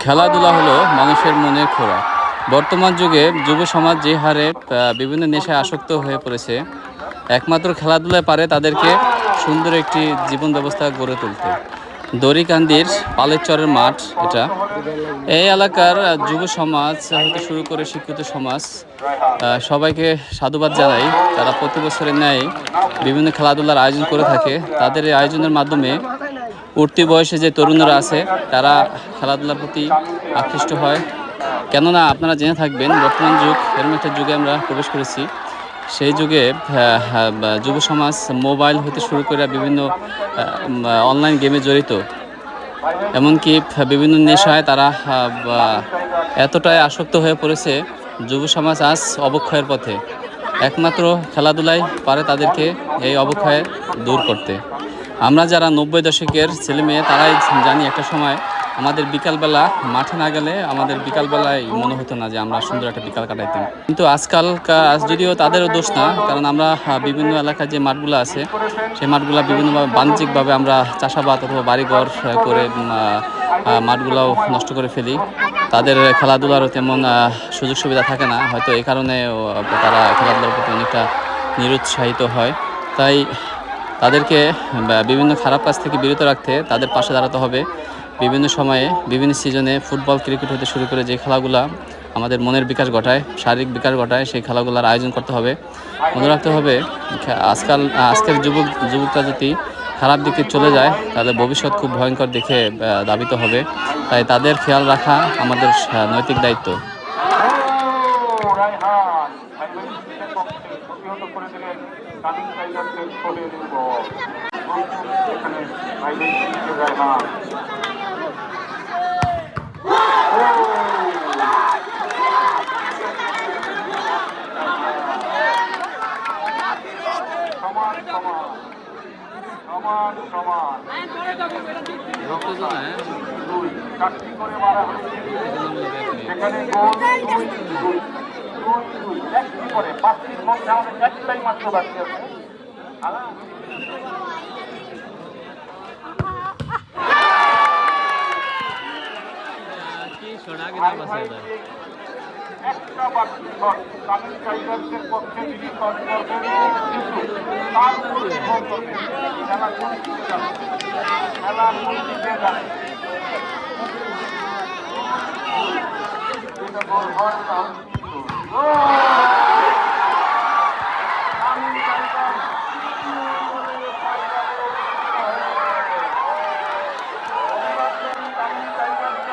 খেলাধুলা হলো মানুষের মনের খোরাক। বর্তমান যুগে যুব সমাজ যে হারে বিভিন্ন নেশায় আসক্ত হয়ে পড়েছে, একমাত্র খেলাধুলায় পারে তাদেরকে সুন্দর একটি জীবন ব্যবস্থা গড়ে তুলতে। দড়িকান্দির পালেরচরের মাঠ এটা। এই এলাকার যুব সমাজ হতে শুরু করে শিক্ষিত সমাজ সবাইকে সাধুবাদ জানাই। তারা প্রতি বছরের ন্যায় বিভিন্ন খেলাধুলার আয়োজন করে থাকে। তাদের এই আয়োজনের মাধ্যমে উঠতি বয়সে যে তরুণরা আছে তারা খেলাধুলার প্রতি আকৃষ্ট হয়। কেননা আপনারা জেনে থাকবেন বর্তমান যুগ এরকম একটা যুগে আমরা প্রবেশ করেছি। সেই যুগে যুব সমাজ মোবাইল হতে শুরু করে বিভিন্ন অনলাইন গেমে জড়িত, এমনকি বিভিন্ন নেশায় তারা এতটাই আসক্ত হয়ে পড়েছে, যুব সমাজ আজ অবক্ষয়ের পথে। একমাত্র খেলাধুলাই পারে তাদেরকে এই অবক্ষয় দূর করতে। আমরা যারা 90 দশকের ছেলেমেয়ে তারাই জানি একটা সময় আমাদের বিকালবেলা মাঠে না গেলে আমাদের বিকালবেলায় মনে হতো না যে আমরা সুন্দর একটা বিকাল কাটাইতাম। কিন্তু আজ যদিও তাদেরও দোষ না, কারণ আমরা বিভিন্ন এলাকায় যে মাঠগুলো আছে সেই মাঠগুলো বিভিন্নভাবে বাণিজ্যিকভাবে আমরা চাষাবাদ অথবা বাড়িঘর করে মাঠগুলোও নষ্ট করে ফেলি। তাদের খেলাধুলারও তেমন সুযোগ সুবিধা থাকে না, হয়তো এই কারণে তারা খেলাধুলার প্রতি অনেকটা নিরুৎসাহিত হয়। তাই তাদেরকে বিভিন্ন খারাপ কাজ থেকে বিরত রাখতে তাদের পাশে দাঁড়াতে হবে। বিভিন্ন সময়ে বিভিন্ন সিজনে ফুটবল, ক্রিকেট হতে শুরু করে যে খেলাগুলো আমাদের মনের বিকাশ ঘটায়, শারীরিক বিকাশ ঘটায়, সেই খেলাগুলোর আয়োজন করতে হবে। মনে রাখতে হবে আজকের যুবকরা যদি খারাপ দিকে চলে যায় তাদের ভবিষ্যৎ খুব ভয়ঙ্কর দিকে ধাবিত হবে। তাই তাদের খেয়াল রাখা আমাদের নৈতিক দায়িত্ব। সেখানে গোল 2-2 একটি করে 5 মিনিট মধ্যে আমাদের একটাই মাত্র বাকি আছে। একটা বাকি শট তামিল টাইগার্সের পক্ষে তিনি শট করবেন, কিন্তু তার উপর নির্ভর করবে খেলা কোন দিকে যাবে, খেলা কোন দিকে যাবে। এটা গোল হয় তাহলে কিন্তু